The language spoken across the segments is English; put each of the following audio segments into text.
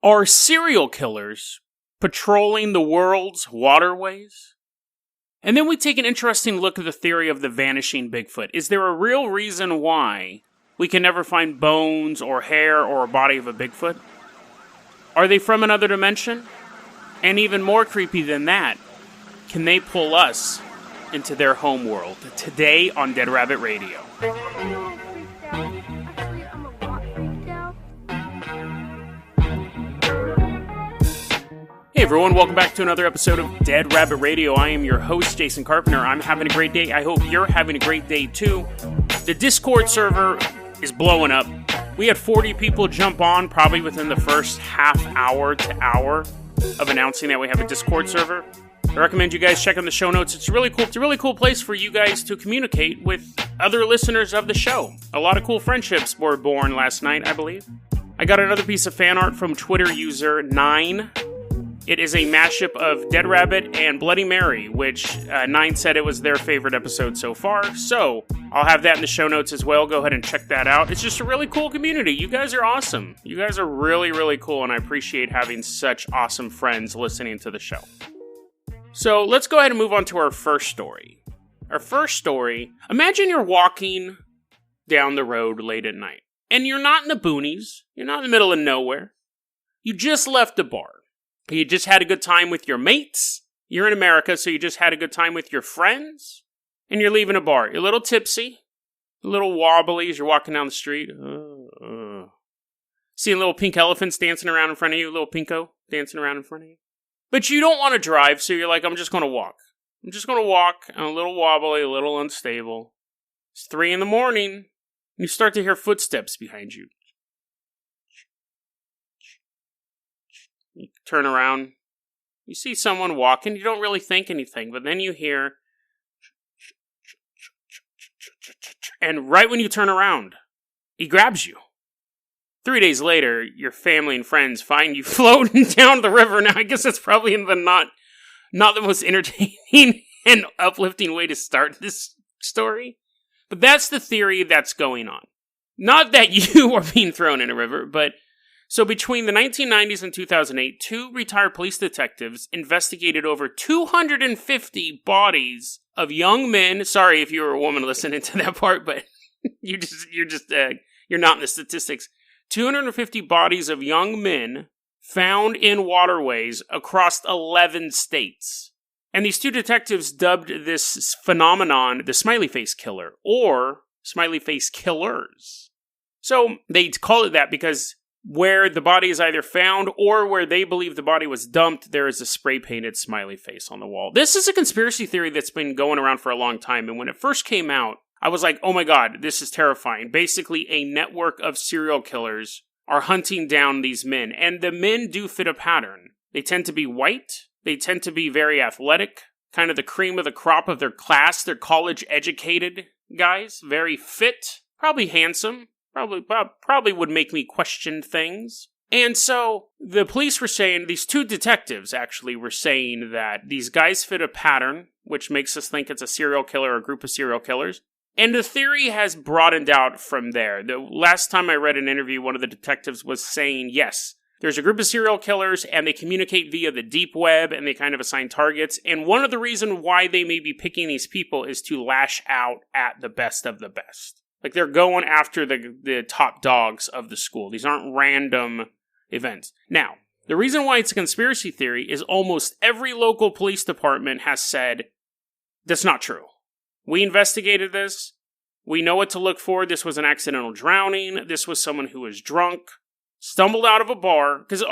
Are serial killers patrolling the world's waterways? And then we take an interesting look at the theory of the vanishing Bigfoot. Is there a real reason why we can never find bones or hair or a body of a Bigfoot? Are they from another dimension? And even more creepy than that, can they pull us into their home world? Today on Dead Rabbit Radio. Hey everyone, welcome back to another episode of Dead Rabbit Radio. I am your host, Jason Carpenter. I'm having a great day. I hope you're having a great day too. The Discord server is blowing up. We had 40 people jump on probably within the first half hour to hour of announcing that we have a Discord server. I recommend you guys check out the show notes. It's really cool. It's a really cool place for you guys to communicate with other listeners of the show. A lot of cool friendships were born last night, I believe. I got another piece of fan art from Twitter user 9. It is a mashup of Dead Rabbit and Bloody Mary, which 9 said it was their favorite episode so far. So I'll have that in the show notes as well. Go ahead and check that out. It's just a really cool community. You guys are awesome. You guys are really, really cool, and I appreciate having such awesome friends listening to the show. So let's go ahead and move on to our first story. Our first story, imagine you're walking down the road late at night, and you're not in the boonies. You're not in the middle of nowhere. You just left a bar. You just had a good time with your mates. You're in America, so you just had a good time with your friends. And you're leaving a bar. You're a little tipsy, a little wobbly as you're walking down the street. Seeing little pink elephants dancing around in front of you, little pinko dancing around in front of you. But you don't want to drive, so you're like, I'm just going to walk. I'm just going to walk. I'm a little wobbly, a little unstable. It's 3 a.m. And you start to hear footsteps behind you. You turn around, you see someone walking, you don't really think anything, but then you hear, and right when you turn around, he grabs you. 3 days later, your family and friends find you floating down the river. Now, I guess that's probably not the most entertaining and uplifting way to start this story, but that's the theory that's going on. Not that you are being thrown in a river, but so between the 1990s and 2008, 2 retired police detectives investigated over 250 bodies of young men. Sorry if you were a woman listening to that part, but you're not in the statistics. 250 bodies of young men found in waterways across 11 states. And these 2 detectives dubbed this phenomenon the Smiley face killer, or Smiley face killers. So they call it that because where the body is either found or where they believe the body was dumped, there is a spray-painted smiley face on the wall. This is a conspiracy theory that's been going around for a long time, and when it first came out, I was like, oh my god, this is terrifying. Basically, a network of serial killers are hunting down these men, and the men do fit a pattern. They tend to be white, they tend to be very athletic, kind of the cream of the crop of their class. They're college-educated guys, very fit, probably handsome. Probably would make me question things. And so the police were saying, these 2 detectives actually were saying that these guys fit a pattern, which makes us think it's a serial killer or a group of serial killers. And the theory has broadened out from there. The last time I read an interview, one of the detectives was saying, yes, there's a group of serial killers and they communicate via the deep web and they kind of assign targets. And one of the reasons why they may be picking these people is to lash out at the best of the best. Like, they're going after the top dogs of the school. These aren't random events. Now, the reason why it's a conspiracy theory is almost every local police department has said, that's not true. We investigated this. We know what to look for. This was an accidental drowning. This was someone who was drunk, stumbled out of a bar. Because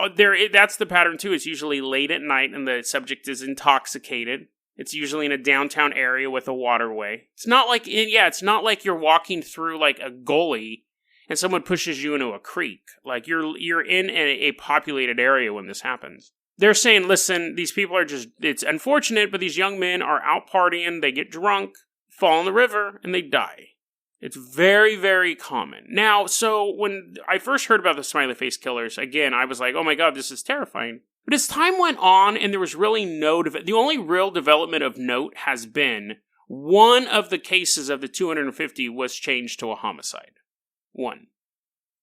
that's the pattern, too. It's usually late at night and the subject is intoxicated. It's usually in a downtown area with a waterway. It's not like you're walking through like a gully and someone pushes you into a creek. Like you're in a populated area when this happens. They're saying, listen, these people are it's unfortunate, but these young men are out partying, they get drunk, fall in the river, and they die. It's very, very common. Now, so when I first heard about the smiley face killers, again, I was like, oh my god, this is terrifying. But as time went on, and there was really the only real development of note has been one of the cases of the 250 was changed to a homicide. One.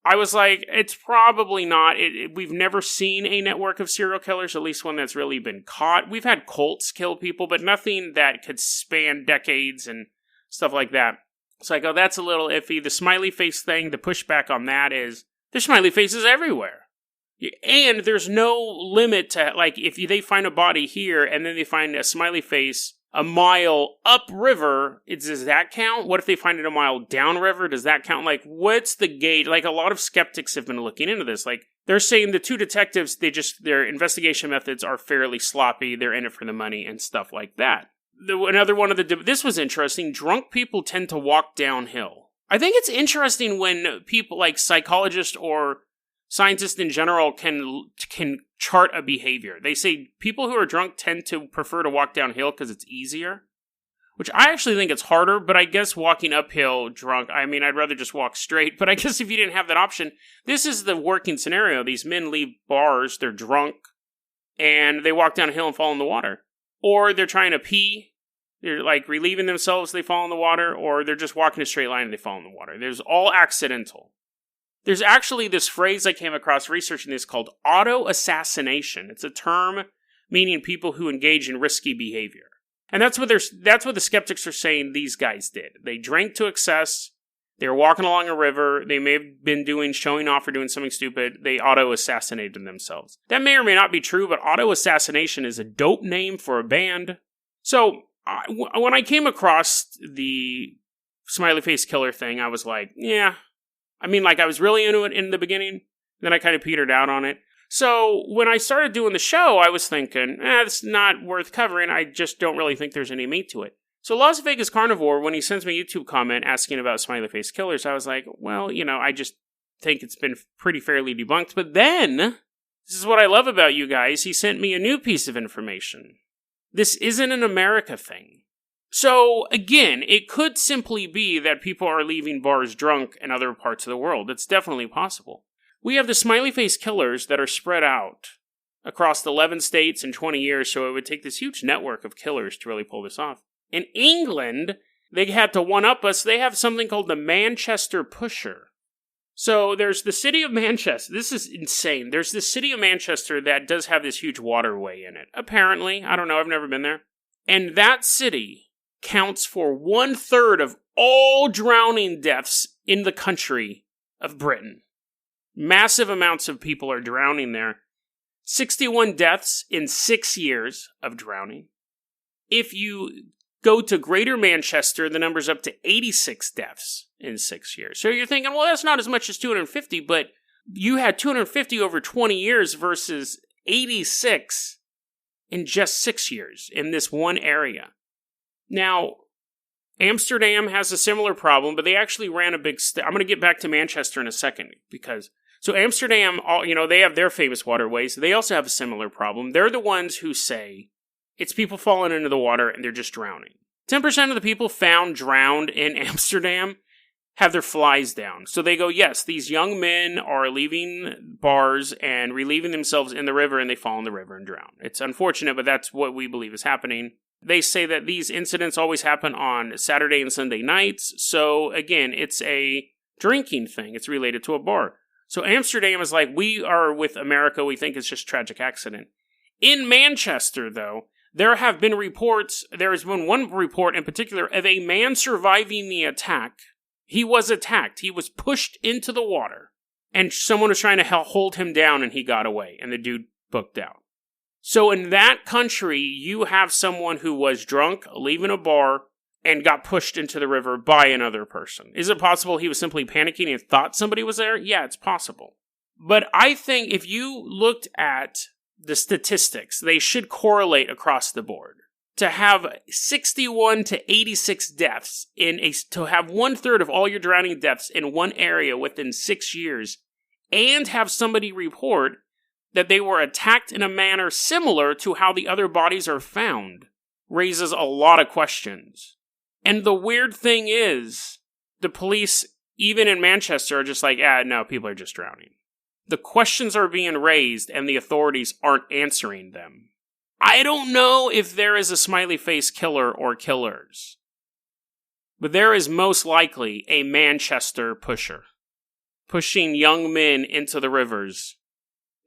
I was like, it's probably not. We've never seen a network of serial killers, at least one that's really been caught. We've had cults kill people, but nothing that could span decades and stuff like that. So I go, that's a little iffy. The smiley face thing, the pushback on that is, there's smiley faces everywhere. And there's no limit to, like, if they find a body here and then they find a smiley face a mile upriver, does that count? What if they find it a mile downriver? Does that count? Like, what's the gauge? Like, a lot of skeptics have been looking into this. Like, they're saying the two detectives, their investigation methods are fairly sloppy. They're in it for the money and stuff like that. Another one of this was interesting. Drunk people tend to walk downhill. I think it's interesting when people like psychologists or scientists in general can chart a behavior. They say people who are drunk tend to prefer to walk downhill because it's easier, which I actually think it's harder, but I guess walking uphill drunk, I mean, I'd rather just walk straight, but I guess if you didn't have that option, this is the working scenario. These men leave bars, they're drunk, and they walk downhill and fall in the water. Or they're trying to pee, they're like relieving themselves, they fall in the water, or they're just walking a straight line and they fall in the water. There's all accidental. There's actually this phrase I came across researching this called auto-assassination. It's a term meaning people who engage in risky behavior. And that's what the skeptics are saying these guys did. They drank to excess, they were walking along a river, they may have been showing off or doing something stupid, they auto-assassinated themselves. That may or may not be true, but auto-assassination is a dope name for a band. So, when I came across the smiley face killer thing, I was like, yeah. I mean, like, I was really into it in the beginning, then I kind of petered out on it. So, when I started doing the show, I was thinking, it's not worth covering, I just don't really think there's any meat to it. So, Las Vegas Carnivore, when he sends me a YouTube comment asking about smiley face killers, I was like, well, I just think it's been pretty fairly debunked. But then, this is what I love about you guys, he sent me a new piece of information. This isn't an America thing. So, again, it could simply be that people are leaving bars drunk in other parts of the world. It's definitely possible. We have the smiley face killers that are spread out across 11 states in 20 years, so it would take this huge network of killers to really pull this off. In England, they had to one-up us. They have something called the Manchester Pusher. So there's the city of Manchester. This is insane. There's the city of Manchester that does have this huge waterway in it. Apparently. I don't know. I've never been there. And that city counts for 1/3 of all drowning deaths in the country of Britain. Massive amounts of people are drowning there. 61 deaths in 6 years of drowning. If you go to Greater Manchester, the number's up to 86 deaths in 6 years. So you're thinking, well, that's not as much as 250, but you had 250 over 20 years versus 86 in just 6 years in this one area. Now, Amsterdam has a similar problem, but they actually ran a big... I'm going to get back to Manchester in a second, because... So Amsterdam, they have their famous waterways. They also have a similar problem. They're the ones who say it's people falling into the water and they're just drowning. 10% of the people found drowned in Amsterdam have their flies down. So they go, yes, these young men are leaving bars and relieving themselves in the river, and they fall in the river and drown. It's unfortunate, but that's what we believe is happening. They say that these incidents always happen on Saturday and Sunday nights. So again, it's a drinking thing. It's related to a bar. So Amsterdam is like, we are with America. We think it's just a tragic accident. In Manchester, though, there have been reports. There has been one report in particular of a man surviving the attack. He was attacked. He was pushed into the water. And someone was trying to hold him down, and he got away. And the dude booked out. So in that country, you have someone who was drunk, leaving a bar, and got pushed into the river by another person. Is it possible he was simply panicking and thought somebody was there? Yeah, it's possible. But I think if you looked at the statistics, they should correlate across the board. To have 61 to 86 deaths to have 1/3 of all your drowning deaths in one area within 6 years, and have somebody report that they were attacked in a manner similar to how the other bodies are found, raises a lot of questions. And the weird thing is, the police, even in Manchester, are just like, no, people are just drowning. The questions are being raised, and the authorities aren't answering them. I don't know if there is a smiley face killer or killers, but there is most likely a Manchester pusher. pushing young men into the rivers,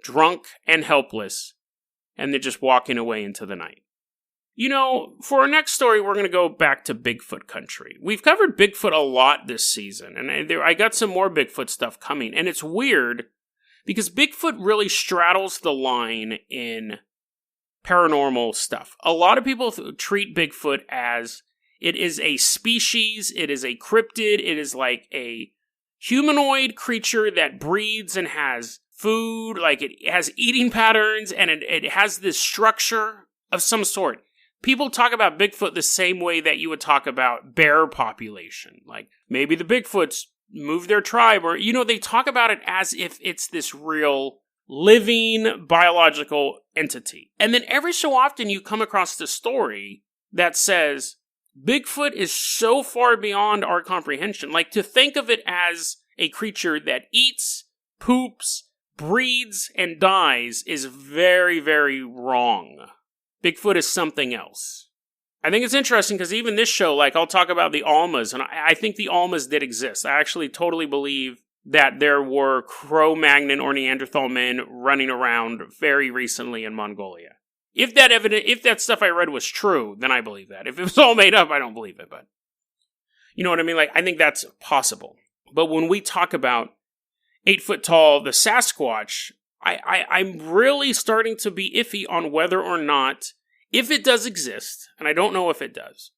drunk and helpless, and then just walking away into the night. You know, for our next story, we're going to go back to Bigfoot country. We've covered Bigfoot a lot this season, and I got some more Bigfoot stuff coming. And it's weird, because Bigfoot really straddles the line in paranormal stuff. A lot of people treat Bigfoot as it is a species, it is a cryptid, it is like a humanoid creature that breeds and has food, like it has eating patterns, and it has this structure of some sort. People talk about Bigfoot the same way that you would talk about bear population. Like, maybe the Bigfoots moved their tribe, or, you know, they talk about it as if it's this real living biological entity. And then every so often you come across the story that says, Bigfoot is so far beyond our comprehension. Like, to think of it as a creature that eats, poops, breeds, and dies is very, very wrong. Bigfoot is something else. I think it's interesting because even this show, like, I'll talk about the Almas, and I think the Almas did exist. I actually totally believe that there were Cro-Magnon or Neanderthal men running around very recently in Mongolia. If that stuff I read was true, then I believe that. If it was all made up, I don't believe it, but you know what I mean? Like, I think that's possible. But when we talk about 8 foot tall, the Sasquatch, I'm really starting to be iffy on whether or not, if it does exist, and I don't know if it does,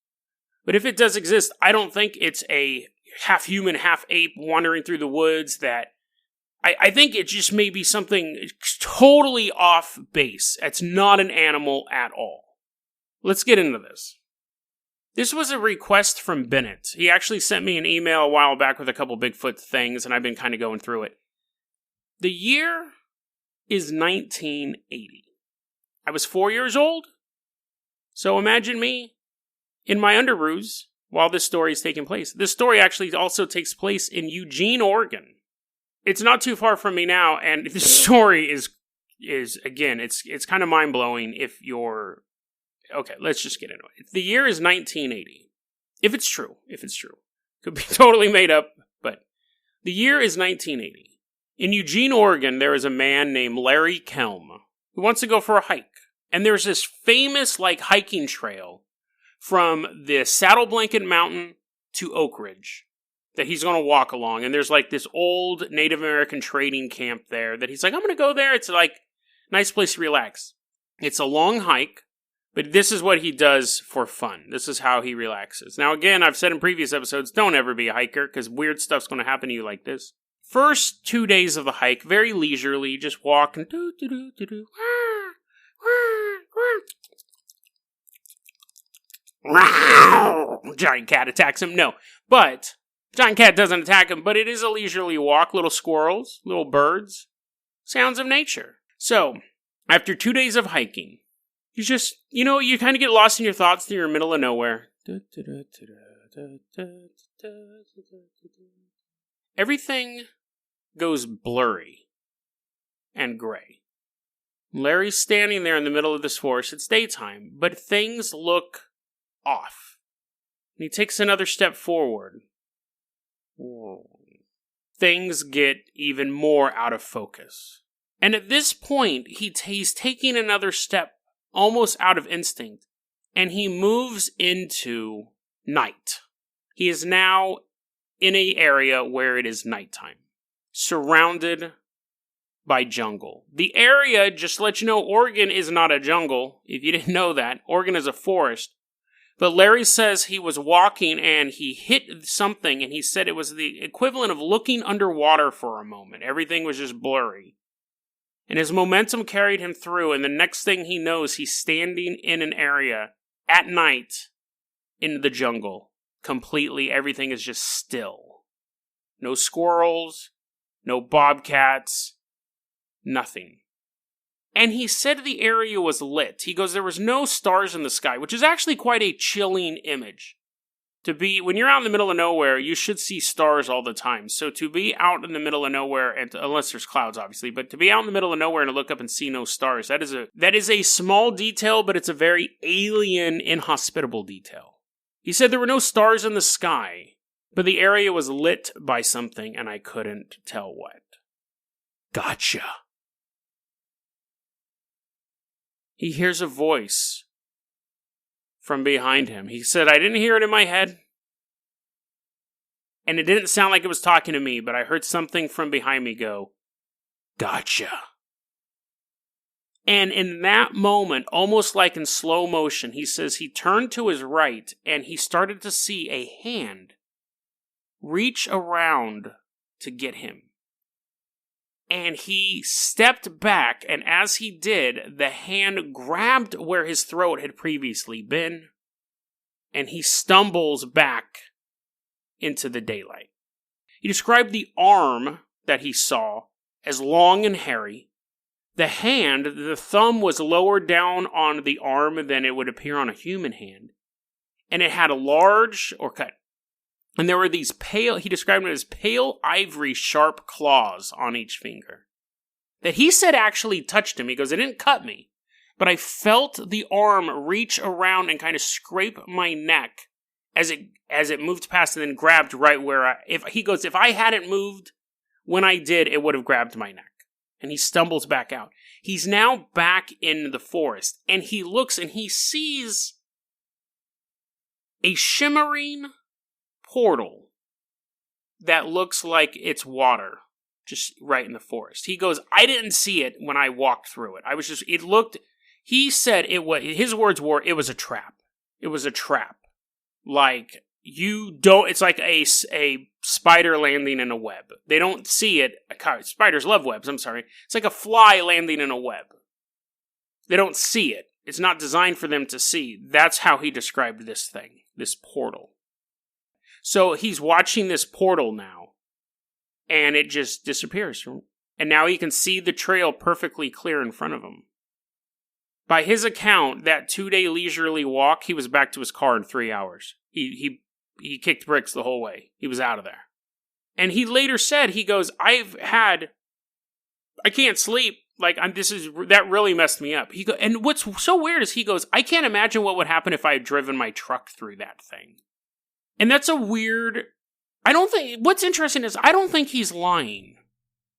but if it does exist, I don't think it's a half human, half ape wandering through the woods. That I think it just may be something totally off base. It's not an animal at all. Let's get into this. This was a request from Bennett. He actually sent me an email a while back with a couple Bigfoot things, and I've been kind of going through it. The year is 1980. I was 4 years old. So imagine me in my underoos while this story is taking place. This story actually also takes place in Eugene, Oregon. It's not too far from me now, and the story is again, it's kind of mind-blowing if you're... Okay, let's just get into it. The year is 1980. If it's true. Could be totally made up, but the year is 1980. In Eugene, Oregon, there is a man named Larry Kelm who wants to go for a hike. And there's this famous, hiking trail from the Saddle Blanket Mountain to Oak Ridge that he's going to walk along. And there's, this old Native American trading camp there that he's like, I'm going to go there. It's, nice place to relax. It's a long hike, but this is what he does for fun. This is how he relaxes. Now, again, I've said in previous episodes, don't ever be a hiker because weird stuff's going to happen to you like this. First 2 days of the hike, very leisurely, just walking. Giant cat attacks him. No, but giant cat doesn't attack him, but it is a leisurely walk. Little squirrels, little birds, sounds of nature. So, after 2 days of hiking, you just, you kind of get lost in your thoughts in your middle of nowhere. Everything goes blurry and gray. Larry's standing there in the middle of this forest. It's daytime, but things look off. And he takes another step forward. Things get even more out of focus. And at this point, he's taking another step almost out of instinct, and he moves into night. He is now in an area where it is nighttime, surrounded by jungle. The area, just to let you know, Oregon is not a jungle. If you didn't know that, Oregon is a forest. But Larry says he was walking and he hit something, and he said it was the equivalent of looking underwater for a moment. Everything was just blurry. And his momentum carried him through, and the next thing he knows, he's standing in an area at night in the jungle. Completely, everything is just still. No squirrels, no bobcats, nothing. And he said the area was lit. He goes, there was no stars in the sky, which is actually quite a chilling image. When you're out in the middle of nowhere, you should see stars all the time. So to be out in the middle of nowhere, unless there's clouds, obviously, but to be out in the middle of nowhere and to look up and see no stars, that is a small detail, but it's a very alien, inhospitable detail. He said there were no stars in the sky, but the area was lit by something and I couldn't tell what. Gotcha. He hears a voice from behind him. He said, I didn't hear it in my head. And it didn't sound like it was talking to me, but I heard something from behind me go, gotcha. And in that moment, almost like in slow motion, he says he turned to his right and he started to see a hand reach around to get him. And he stepped back, and as he did, the hand grabbed where his throat had previously been, and he stumbles back into the daylight. He described the arm that he saw as long and hairy. The hand, the thumb was lower down on the arm than it would appear on a human hand. And it had a large, or cut. And there were these pale, he described it as pale ivory sharp claws on each finger. That he said actually touched him. He goes, it didn't cut me. But I felt the arm reach around and kind of scrape my neck as it moved past and then grabbed right where if I hadn't moved when I did, it would have grabbed my neck. And he stumbles back out. He's now back in the forest, and he looks and he sees a shimmering portal that looks like it's water, just right in the forest. He goes, I didn't see it when I walked through it. He said his words were, it was a trap. It was a trap. Like, it's like a spider landing in a web. They don't see it. Spiders love webs, I'm sorry. It's like a fly landing in a web. They don't see it. It's not designed for them to see. That's how he described this thing, this portal. So he's watching this portal now, and it just disappears. And now he can see the trail perfectly clear in front of him. By his account, that 2-day leisurely walk, he was back to his car in 3 hours. He kicked bricks the whole way. He was out of there. And he later said, he goes, I can't sleep. Like, that really messed me up. And what's so weird is he goes, I can't imagine what would happen if I had driven my truck through that thing. And that's a weird, what's interesting is I don't think he's lying.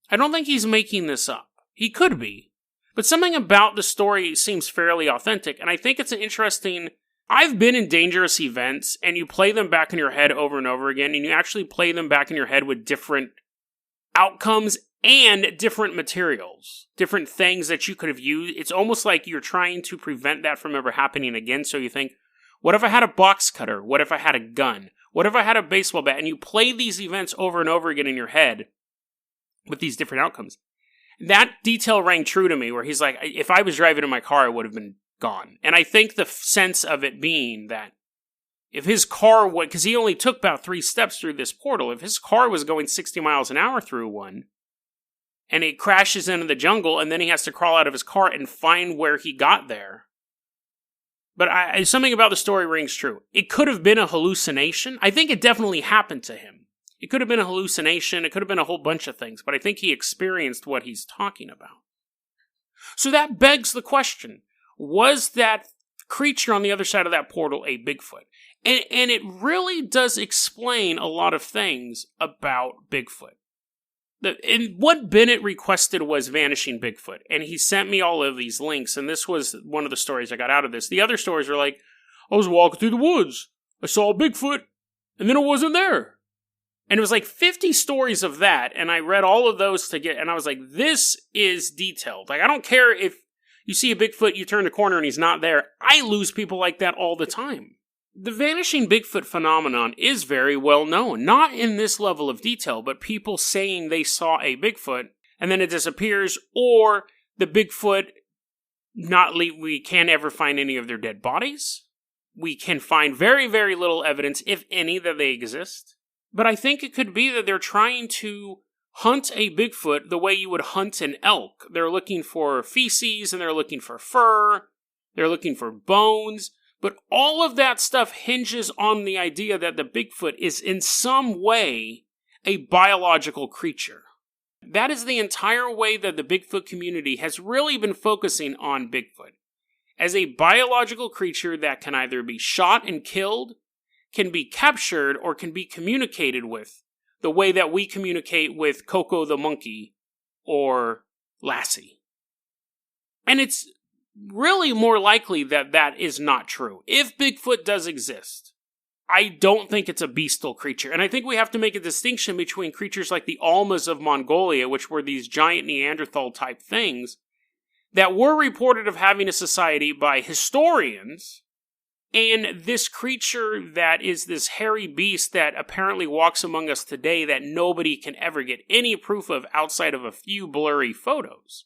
I don't think he's making this up. He could be. But something about the story seems fairly authentic, and I think it's an interesting, I've been in dangerous events, and you play them back in your head over and over again, and you actually play them back in your head with different outcomes and different materials, different things that you could have used. It's almost like you're trying to prevent that from ever happening again, so you think, what if I had a box cutter? What if I had a gun? What if I had a baseball bat? And you play these events over and over again in your head with these different outcomes. That detail rang true to me, where he's like, if I was driving in my car, I would have been gone. And I think the sense of it being that if his car went, because he only took about 3 steps through this portal, if his car was going 60 miles an hour through one, and it crashes into the jungle, and then he has to crawl out of his car and find where he got there. But something about the story rings true. It could have been a hallucination. I think it definitely happened to him. It could have been a hallucination. It could have been a whole bunch of things. But I think he experienced what he's talking about. So that begs the question. Was that creature on the other side of that portal a Bigfoot? And it really does explain a lot of things about Bigfoot. And what Bennett requested was Vanishing Bigfoot. And he sent me all of these links. And this was one of the stories I got out of this. The other stories were like, I was walking through the woods. I saw a Bigfoot. And then it wasn't there. And it was like 50 stories of that, and I read all of those and I was like, this is detailed. Like, I don't care if you see a Bigfoot, you turn the corner and he's not there. I lose people like that all the time. The Vanishing Bigfoot phenomenon is very well known. Not in this level of detail, but people saying they saw a Bigfoot, and then it disappears, or the Bigfoot, we can't ever find any of their dead bodies. We can find very, very little evidence, if any, that they exist. But I think it could be that they're trying to hunt a Bigfoot the way you would hunt an elk. They're looking for feces, and they're looking for fur, they're looking for bones, but all of that stuff hinges on the idea that the Bigfoot is in some way a biological creature. That is the entire way that the Bigfoot community has really been focusing on Bigfoot. As a biological creature that can either be shot and killed, can be captured or can be communicated with the way that we communicate with Coco the monkey or Lassie. And it's really more likely that that is not true. If Bigfoot does exist, I don't think it's a bestial creature. And I think we have to make a distinction between creatures like the Almas of Mongolia, which were these giant Neanderthal type things that were reported of having a society by historians, and this creature that is this hairy beast that apparently walks among us today that nobody can ever get any proof of outside of a few blurry photos.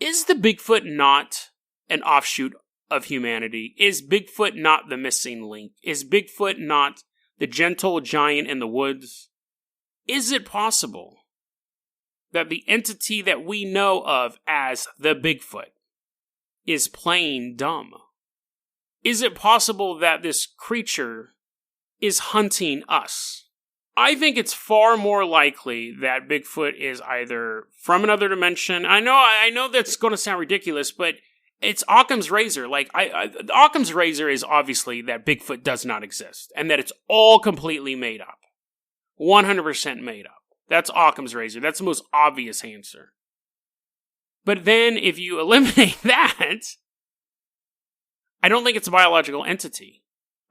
Is the Bigfoot not an offshoot of humanity? Is Bigfoot not the missing link? Is Bigfoot not the gentle giant in the woods? Is it possible that the entity that we know of as the Bigfoot is playing dumb? Is it possible that this creature is hunting us? I think it's far more likely that Bigfoot is either from another dimension. I know that's going to sound ridiculous, but it's Occam's razor. Like, Occam's razor is obviously that Bigfoot does not exist and that it's all completely made up. 100% made up. That's Occam's razor. That's the most obvious answer. But then if you eliminate that, I don't think it's a biological entity.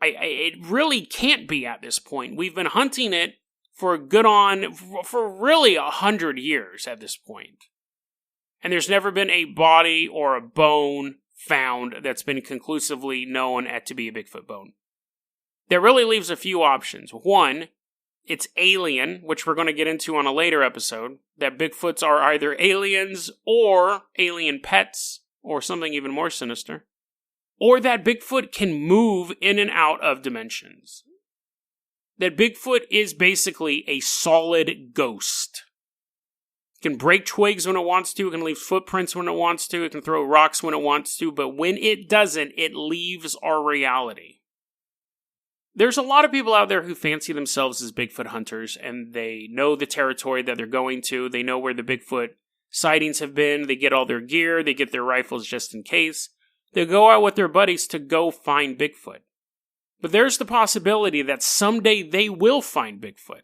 It really can't be at this point. We've been hunting it for really 100 years at this point. And there's never been a body or a bone found that's been conclusively known to be a Bigfoot bone. That really leaves a few options. One, it's alien, which we're going to get into on a later episode, that Bigfoots are either aliens or alien pets or something even more sinister. Or that Bigfoot can move in and out of dimensions. That Bigfoot is basically a solid ghost. It can break twigs when it wants to, it can leave footprints when it wants to, it can throw rocks when it wants to, but when it doesn't, it leaves our reality. There's a lot of people out there who fancy themselves as Bigfoot hunters, and they know the territory that they're going to, they know where the Bigfoot sightings have been, they get all their gear, they get their rifles just in case. They go out with their buddies to go find Bigfoot. But there's the possibility that someday they will find Bigfoot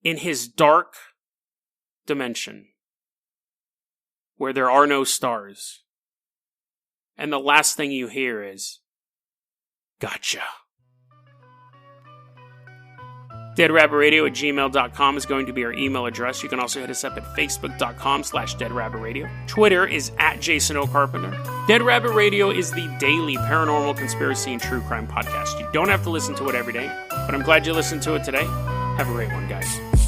in his dark dimension where there are no stars. And the last thing you hear is, gotcha. DeadRabbitRadio@gmail.com is going to be our email address. You can also hit us up at Facebook.com/DeadRabbitRadio. Twitter is @JasonOCarpenter. Dead Rabbit Radio is the daily paranormal, conspiracy, and true crime podcast. You don't have to listen to it every day, but I'm glad you listened to it today. Have a great one, guys.